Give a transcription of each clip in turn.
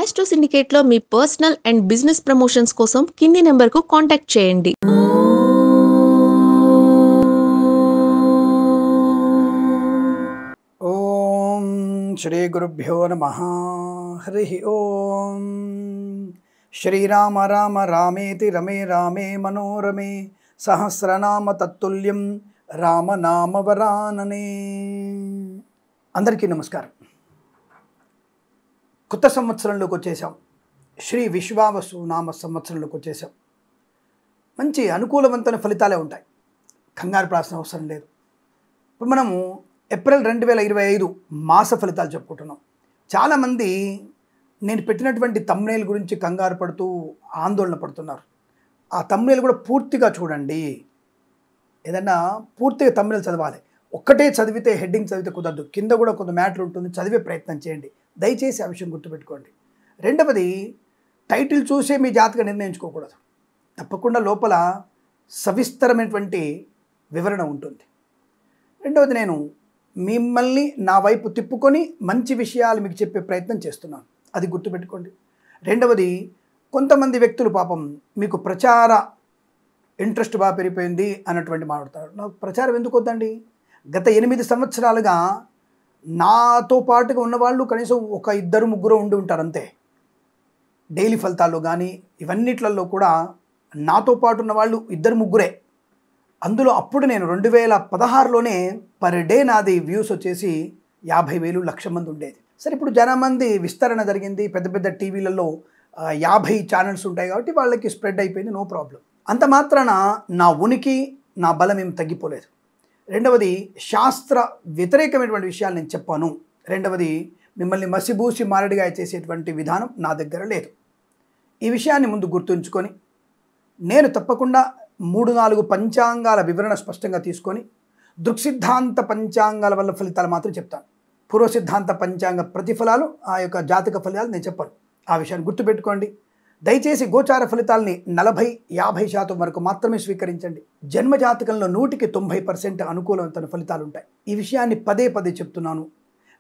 Astro సిండికేట్లో మీ personal and business promotions కోసం కింది నెంబర్కు కాంటాక్ట్ చేయండి. ఓం శ్రీ గురుభ్యో నమః. హరి ఓం. శ్రీరామ రామ రామేతి రమే రామే మనోరమే సహస్రనామ తత్తుల్యం రామనామ వరాననే. అందరికీ నమస్కారం. కొత్త సంవత్సరంలోకి వచ్చేసాం. శ్రీ విశ్వావసు నామ సంవత్సరంలోకి వచ్చేసాం. మంచి అనుకూలవంతమైన ఫలితాలే ఉంటాయి. కంగారు పడాల్సిన అవసరం లేదు. ఇప్పుడు మనము ఏప్రిల్ 2025 మాస ఫలితాలు చెప్పుకుంటున్నాం. చాలామంది నేను పెట్టినటువంటి థంబ్నెయిల్ గురించి కంగారు పడుతూ ఆందోళన పడుతున్నారు. ఆ థంబ్నెయిల్ కూడా పూర్తిగా చూడండి. ఏదన్నా పూర్తిగా థంబ్నెయిల్ చదవాలి. ఒక్కటే చదివితే హెడ్డింగ్ చదివితే కుదరదు. కింద కూడా కొంత మ్యాటర్ ఉంటుంది, చదివే ప్రయత్నం చేయండి. దయచేసి ఆ విషయం గుర్తుపెట్టుకోండి. రెండవది, టైటిల్ చూసే మీ జాతకం నిర్ణయించుకోకూడదు. తప్పకుండా లోపల సవిస్తరమైనటువంటి వివరణ ఉంటుంది. రెండవది, నేను మిమ్మల్ని నా వైపు తిప్పుకొని మంచి విషయాలు మీకు చెప్పే ప్రయత్నం చేస్తున్నాను. అది గుర్తుపెట్టుకోండి. రెండవది, కొంతమంది వ్యక్తులు పాపం మీకు ప్రచార ఇంట్రెస్ట్ బాగా పెరిగిపోయింది అన్నటువంటి మాట్లాడతారు. నాకు ప్రచారం ఎందుకు వద్దండి? గత 8 సంవత్సరాలుగా నాతో పాటుగా ఉన్నవాళ్ళు కనీసం ఒక 2-3 ఉండి ఉంటారు అంతే. డైలీ ఫలితాల్లో కానీ ఇవన్నిట్లలో కూడా నాతో పాటు ఉన్న వాళ్ళు 2-3. అందులో అప్పుడు నేను 2016లోనే పర్ డే నాది వ్యూస్ వచ్చేసి 50,000 1,00,000 మంది ఉండేది. సరే, ఇప్పుడు జనమంది విస్తరణ జరిగింది. పెద్ద పెద్ద టీవీలలో 50 ఛానల్స్ ఉంటాయి కాబట్టి వాళ్ళకి స్ప్రెడ్ అయిపోయింది. No problem. అంత మాత్రాన నా ఉనికి నా బలం ఏం తగ్గిపోలేదు. రెండవది, శాస్త్ర వ్యతిరేకమైనటువంటి విషయాలు నేను చెప్పాను. రెండవది, మిమ్మల్ని మసిబూసి మారడిగా చేసేటువంటి విధానం నా దగ్గర లేదు. ఈ విషయాన్ని ముందు గుర్తుంచుకొని నేను తప్పకుండా 3-4 పంచాంగాల వివరణ స్పష్టంగా తీసుకొని దృక్సిద్ధాంత పంచాంగాల వల్ల ఫలితాలు మాత్రం చెప్తాను. పూర్వ సిద్ధాంత పంచాంగ ప్రతిఫలాలు, ఆ యొక్క జాతక ఫలితాలు నేను చెప్పాను. ఆ విషయాన్ని గుర్తుపెట్టుకోండి. దయచేసి గోచార ఫలితాలని 40-50% వరకు మాత్రమే స్వీకరించండి. జన్మ జాతకంలో 100% అనుకూలవంతమైన ఫలితాలు ఉంటాయి. ఈ విషయాన్ని పదే పదే చెప్తున్నాను.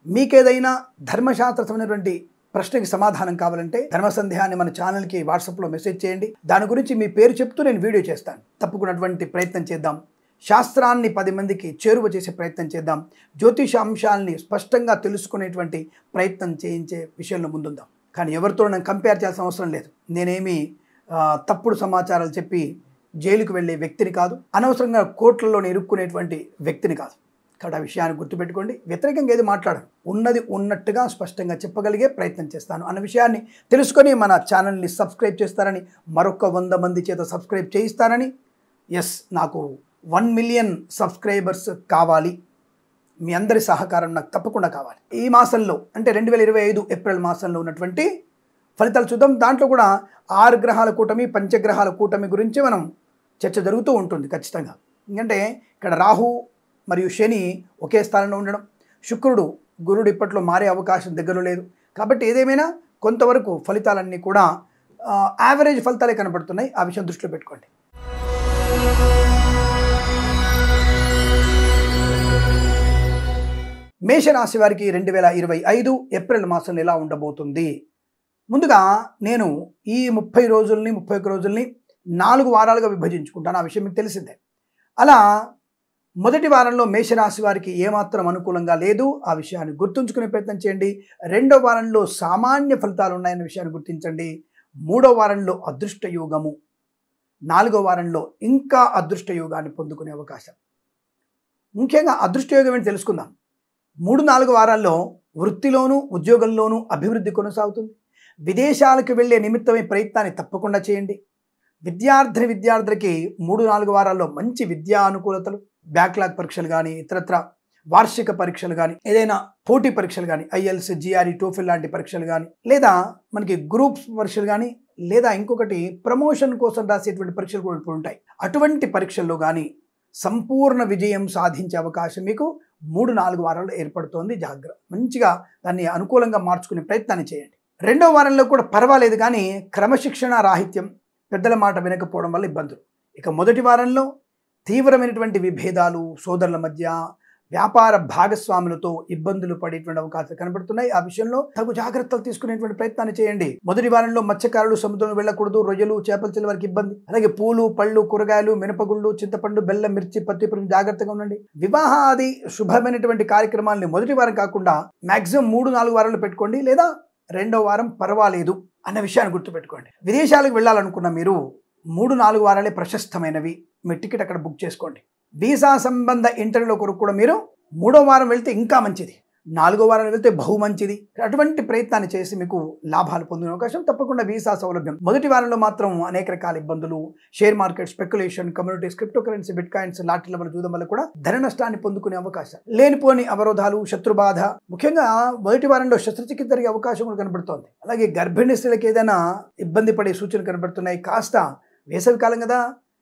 మీకేదైనా ధర్మశాస్త్ర సంబంధించినటువంటి ప్రశ్నకి సమాధానం కావాలంటే ధర్మ సందేహాన్ని మన ఛానల్కి వాట్సాప్లో మెసేజ్ చేయండి. దాని గురించి మీ పేరు చెప్తూ నేను వీడియో చేస్తాను. తప్పకున్నటువంటి ప్రయత్నం చేద్దాం. శాస్త్రాన్ని 10 మందికి చేరువ చేసే ప్రయత్నం చేద్దాం. జ్యోతిష అంశాలని స్పష్టంగా తెలుసుకునేటువంటి ప్రయత్నం చేయించే విషయంలో ముందుందాం. కానీ ఎవరితో నేను కంపేర్ చేయాల్సిన అవసరం లేదు. నేనేమి తప్పుడు సమాచారాలు చెప్పి జైలుకు వెళ్ళే వ్యక్తిని కాదు. అనవసరంగా కోర్టులలో ఇరుక్కునేటువంటి వ్యక్తిని కాదు. కాబట్టి ఆ విషయాన్ని గుర్తుపెట్టుకోండి. వ్యతిరేకంగా ఏది మాట్లాడను. ఉన్నది ఉన్నట్టుగా స్పష్టంగా చెప్పగలిగే ప్రయత్నం చేస్తాను అన్న విషయాన్ని తెలుసుకొని మన ఛానల్ని సబ్స్క్రైబ్ చేస్తారని, మరొక 100 మంది చేత సబ్స్క్రైబ్ చేయిస్తారని. నాకు 1 మిలియన్ సబ్స్క్రైబర్స్ కావాలి. మీ అందరి సహకారం నాకు తప్పకుండా కావాలి. ఈ మాసంలో అంటే 2025 ఏప్రిల్ మాసంలో ఉన్నటువంటి ఫలితాలు చూద్దాం. దాంట్లో కూడా 6 గ్రహాల కూటమి, పంచగ్రహాల కూటమి గురించి మనం చర్చ జరుగుతూ ఉంటుంది ఖచ్చితంగా. ఎందుకంటే ఇక్కడ రాహు మరియు శని ఒకే స్థానంలో ఉండడం, శుక్రుడు గురుడు ఇప్పట్లో మారే అవకాశం దగ్గర లేదు. కాబట్టి ఏదేమైనా కొంతవరకు ఫలితాలన్నీ కూడా యావరేజ్ ఫలితాలే కనబడుతున్నాయి. ఆ విషయం దృష్టిలో పెట్టుకోండి. మేషరాశి వారికి 2025 ఏప్రిల్ మాసంలో ఎలా ఉండబోతుంది? ముందుగా నేను ఈ 30 రోజుల్ని 31 రోజుల్ని 4 వారాలుగా విభజించుకుంటాను. ఆ విషయం మీకు తెలిసిందే. అలా మొదటి వారంలో మేషరాశి వారికి ఏమాత్రం అనుకూలంగా లేదు. ఆ విషయాన్ని గుర్తుంచుకునే ప్రయత్నం చేయండి. 2వ వారంలో సామాన్య ఫలితాలు ఉన్నాయన్న విషయాన్ని గుర్తించండి. 3వ వారంలో అదృష్ట యోగము, 4వ వారంలో ఇంకా అదృష్ట యోగాన్ని పొందుకునే అవకాశం. ముఖ్యంగా అదృష్ట యోగం ఏంటి తెలుసుకుందాం. 3-4 వారాల్లో వృత్తిలోనూ ఉద్యోగంలోనూ అభివృద్ధి కొనసాగుతుంది. విదేశాలకు వెళ్ళే నిమిత్తమే ప్రయత్నాన్ని తప్పకుండా చేయండి. విద్యార్థులకి 3-4 వారాల్లో మంచి విద్యా అనుకూలతలు, బ్యాక్లాగ్ పరీక్షలు కానీ, ఇతరత్ర వార్షిక పరీక్షలు కానీ, ఏదైనా పోటీ పరీక్షలు కానీ, IELTS, GRE, TOEFL లాంటి పరీక్షలు కానీ, లేదా మనకి గ్రూప్స్ పరీక్షలు కానీ, లేదా ఇంకొకటి ప్రమోషన్ కోసం రాసేటువంటి పరీక్షలు కూడా ఇప్పుడు ఉంటాయి. అటువంటి పరీక్షల్లో కానీ సంపూర్ణ విజయం సాధించే అవకాశం మీకు 3-4 వారాల్లో ఏర్పడుతోంది. జాగ్రత్త, మంచిగా దాన్ని అనుకూలంగా మార్చుకునే ప్రయత్నాన్ని చేయండి. 2వ వారంలో కూడా పర్వాలేదు, కానీ క్రమశిక్షణ రాహిత్యం, పెద్దల మాట వినకపోవడం వల్ల ఇబ్బందులు. ఇక మొదటి వారంలో తీవ్రమైనటువంటి విభేదాలు, సోదరుల మధ్య వ్యాపార భాగస్వాములతో ఇబ్బందులు పడేటువంటి అవకాశాలు కనబడుతున్నాయి. ఆ విషయంలో తగు జాగ్రత్తలు తీసుకునేటువంటి ప్రయత్నాన్ని చేయండి. మొదటి వారంలో మత్స్యకారులు సముద్రంలో వెళ్ళకూడదు. రొయ్యలు, చేపలు చిన్న వారికి ఇబ్బంది. అలాగే పూలు, పళ్ళు, కూరగాయలు, మినపగుళ్ళు, చింతపండు, బెల్లం, మిర్చి, పత్తి పురుగు జాగ్రత్తగా ఉండండి. వివాహాది శుభమైనటువంటి కార్యక్రమాలని మొదటి వారం కాకుండా మాక్సిమం 3-4 వారాలు పెట్టుకోండి, లేదా 2వ వారం పర్వాలేదు అన్న విషయాన్ని గుర్తుపెట్టుకోండి. విదేశాలకు వెళ్ళాలనుకున్న మీరు 3-4 వారాలే ప్రశస్తమైనవి. మీ టికెట్ అక్కడ బుక్ చేసుకోండి. వీసా సంబంధ ఇంటర్వ్యూల కొరకు కూడా మీరు 3వ వారం వెళ్తే ఇంకా మంచిది, 4వ వారం వెళ్తే బహు మంచిది. అటువంటి ప్రయత్నాన్ని చేసి మీకు లాభాలు పొందే అవకాశం తప్పకుండా. వీసా సౌలభ్యం మొదటి వారంలో మాత్రం అనేక రకాల ఇబ్బందులు, share market, speculation, communities, crypto currency, bitcoins, లాటరీల వల్ల చూడడం వల్ల కూడా ధన నష్టాన్ని పొందుకునే అవకాశం, లేనిపోని అవరోధాలు, శత్రుబాధ, ముఖ్యంగా మొదటి వారంలో శస్త్రచికిత్స జరిగే అవకాశం కూడా కనబడుతోంది. అలాగే గర్భిణీ స్త్రీలకు ఏదైనా ఇబ్బంది పడే సూచనలు కనబడుతున్నాయి. కాస్త వేసవి కాలం కదా,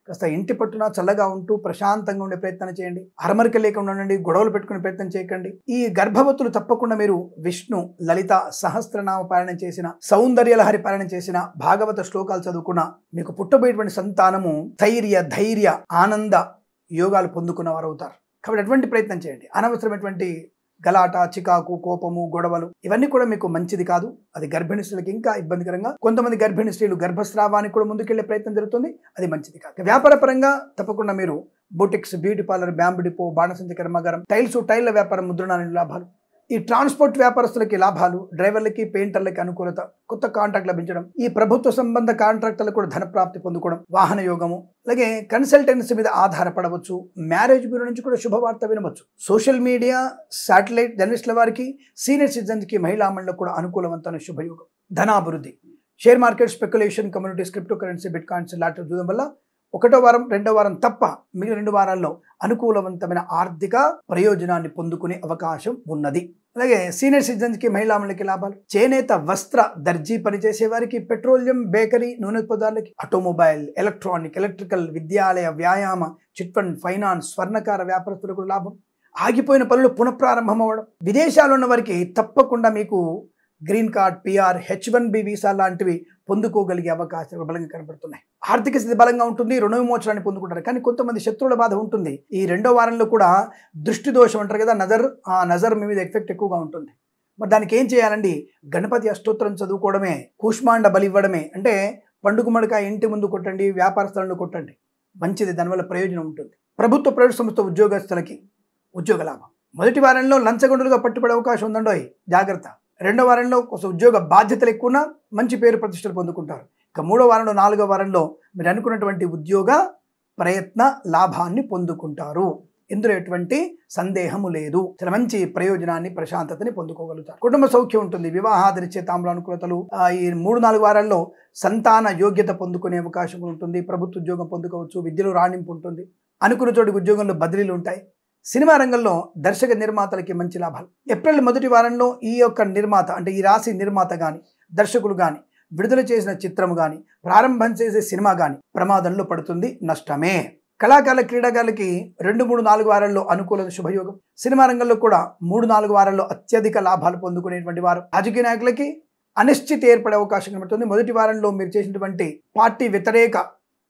కాస్త ఇంటి పట్టున చల్లగా ఉంటూ ప్రశాంతంగా ఉండే ప్రయత్నం చేయండి. అరమరిక లేకుండా ఉండండి, గొడవలు పెట్టుకునే ప్రయత్నం చేయకండి. ఈ గర్భవతులు తప్పకుండా మీరు విష్ణు లలిత సహస్రనామ పారాయణం చేసిన, సౌందర్యలహరి పారాయణం చేసిన, భాగవత శ్లోకాలు చదువుకున్న మీకు పుట్టబోయేటువంటి సంతానము ధైర్య ఆనంద యోగాలు పొందుకున్న వారు అవుతారు. కాబట్టి అటువంటి ప్రయత్నం చేయండి. అనవసరమైనటువంటి గలాట, చికాకు, కోపము, గొడవలు ఇవన్నీ కూడా మీకు మంచిది కాదు. అది గర్భిణీ స్త్రీలకు ఇంకా ఇబ్బందికరంగా. కొంతమంది గర్భిణీ స్త్రీలు గర్భస్రావానికి కూడా ముందుకెళ్లే ప్రయత్నం జరుగుతుంది, అది మంచిది కాదు. వ్యాపార పరంగా తప్పకుండా మీరు boutiques, beauty parlour, bamboo depot, బాణసంచి కర్మాగారం, టైల్ల వ్యాపారం, ముద్రణాల లాభాలు, ఈ ట్రాన్స్పోర్ట్ వ్యాపారస్తులకి లాభాలు, డ్రైవర్లకి, పెయింటర్లకి అనుకూలత, కొత్త కాంట్రాక్ట్ లభించడం, ఈ ప్రభుత్వ సంబంధ కాంట్రాక్టులకు కూడా ధనప్రాప్తి పొందుకోవడం, వాహన యోగము, అలాగే కన్సల్టెన్సీ మీద ఆధారపడవచ్చు. మ్యారేజ్ బ్యూరో నుంచి కూడా శుభవార్త వినవచ్చు. సోషల్ మీడియా, శాటిలైట్ జర్నలిస్టుల వారికి, సీనియర్ సిటిజన్స్కి, మహిళా మండలకు కూడా అనుకూలవంతమైన శుభయోగం. ధనాభివృద్ధి, share market, speculation, communities, crypto currency, bitcoins, లాటరీ చూడడం వల్ల 1వ వారం 2వ వారం తప్ప మిగిలిన 2 వారాల్లో అనుకూలవంతమైన ఆర్థిక ప్రయోజనాన్ని పొందుకునే అవకాశం ఉన్నది. అలాగే సీనియర్ సిటిజన్స్కి, మహిళా మండలికి లాభాలు. చేనేత, వస్త్ర, దర్జీ పనిచేసే వారికి, పెట్రోలియం, బేకరీ, నూనె పదార్థాలకి, ఆటోమొబైల్, ఎలక్ట్రానిక్, ఎలక్ట్రికల్, విద్యాలయ, వ్యాయామ, చిట్ ఫండ్, ఫైనాన్స్, స్వర్ణకార వ్యాపారస్తులకు లాభం. ఆగిపోయిన పనులు పునఃప్రారంభం అవ్వడం. విదేశాల్లో ఉన్న వారికి తప్పకుండా మీకు green card, PR, H1B visa లాంటివి పొందుకోగలిగే అవకాశాలు బలంగా కనబడుతున్నాయి. ఆర్థిక స్థితి బలంగా ఉంటుంది, రుణ విమోచనాన్ని పొందుకుంటారు. కానీ కొంతమంది శత్రువుల బాధ ఉంటుంది. ఈ 2వ వారంలో కూడా దృష్టి దోషం అంటారు కదా, నజర్ మీ మీద ఎఫెక్ట్ ఎక్కువగా ఉంటుంది. మరి దానికి ఏం చేయాలండి? గణపతి అష్టోత్తరం చదువుకోవడమే, కూష్మాండ బలి ఇవ్వడమే. అంటే పండుగ మడక ఇంటి ముందు కొట్టండి, వ్యాపార స్థలంలో కొట్టండి, మంచిది, దానివల్ల ప్రయోజనం ఉంటుంది. ప్రభుత్వ ప్రైవేట్ సంస్థ ఉద్యోగస్తులకి ఉద్యోగ లాభం. మొదటి వారంలో లంచగొండులుగా పట్టుబడే అవకాశం ఉందండోయ్, జాగ్రత్త. 2వ వారంలో కొంచెం ఉద్యోగ బాధ్యతలు ఎక్కువ, మంచి పేరు ప్రతిష్టలు పొందుకుంటారు. ఇక 3వ వారంలో, 4వ వారంలో మీరు అనుకున్నటువంటి ఉద్యోగ ప్రయత్న లాభాన్ని పొందుకుంటారు. ఇందులో ఎటువంటి సందేహము లేదు. చాలా మంచి ప్రయోజనాన్ని, ప్రశాంతతని పొందుకోగలుగుతారు. కుటుంబ సౌఖ్యం ఉంటుంది. వివాహాదరిచే తామ్రానుకూలతలు. ఈ 3-4 వారాల్లో సంతాన యోగ్యత పొందుకునే అవకాశం ఉంటుంది. ప్రభుత్వ ఉద్యోగం పొందుకోవచ్చు. విద్యలో రాణింపు ఉంటుంది. అనుకున్న చోటికి ఉద్యోగంలో బదిలీలు ఉంటాయి. సినిమా రంగంలో దర్శక నిర్మాతలకి మంచి లాభాలు. ఏప్రిల్ మొదటి వారంలో ఈ యొక్క నిర్మాత, అంటే ఈ రాశి నిర్మాత కానీ, దర్శకులు కానీ, విడుదల చేసిన చిత్రము కానీ, ప్రారంభం చేసే సినిమా కానీ ప్రమాదంలో పడుతుంది, నష్టమే. కళాకారుల, క్రీడాకారులకి 2, 3, 4 వారాల్లో అనుకూల శుభయోగం. సినిమా రంగంలో కూడా 3-4 వారాల్లో అత్యధిక లాభాలు పొందుకునేటువంటి వారు. రాజకీయ నాయకులకి అనిశ్చితి ఏర్పడే అవకాశం కనబడుతుంది. మొదటి వారంలో మీరు చేసినటువంటి పార్టీ వ్యతిరేక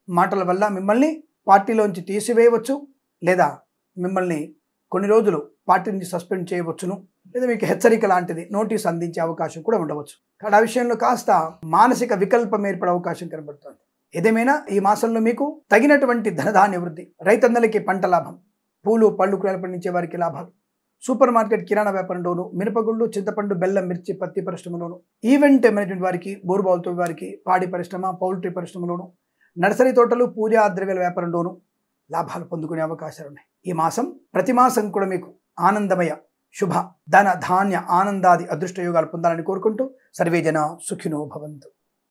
మాటల వల్ల మిమ్మల్ని పార్టీలోంచి తీసివేయవచ్చు, లేదా మిమ్మల్ని కొన్ని రోజులు పార్టీ నుంచి సస్పెండ్ చేయవచ్చును, లేదా మీకు హెచ్చరిక లాంటిది నోటీస్ అందించే అవకాశం కూడా ఉండవచ్చు. కాబట్టి ఆ విషయంలో కాస్త మానసిక వికల్పం ఏర్పడే అవకాశం కనబడుతుంది. ఏదేమైనా ఈ మాసంలో మీకు తగినటువంటి ధనధాన్య వృద్ధి. రైతన్నలకి పంట లాభం. పూలు, పళ్ళు, కూరలు పండించే వారికి లాభాలు. సూపర్ మార్కెట్, కిరాణా వ్యాపారంలోను, మినపగుళ్ళు, చింతపండు, బెల్లం, మిర్చి, పత్తి పరిశ్రమలోను, ఈవెంట్ మేనేజ్మెంట్ వారికి, బోరుబావులతో వారికి, పాడి పరిశ్రమ, పౌల్ట్రీ పరిశ్రమలోను, నర్సరీ తోటలు, పూజా ద్రవ్యాల వ్యాపారంలోను లాభాలు పొందుకునే అవకాశాలు ఉన్నాయి. ఈ మాసం ప్రతి మాసం కూడా మీకు ఆనందమయ, శుభ, ధన, ధాన్య, ఆనందాది అదృష్ట యోగాలు పొందాలని కోరుకుంటూ సర్వేజన సుఖినో భవంతు.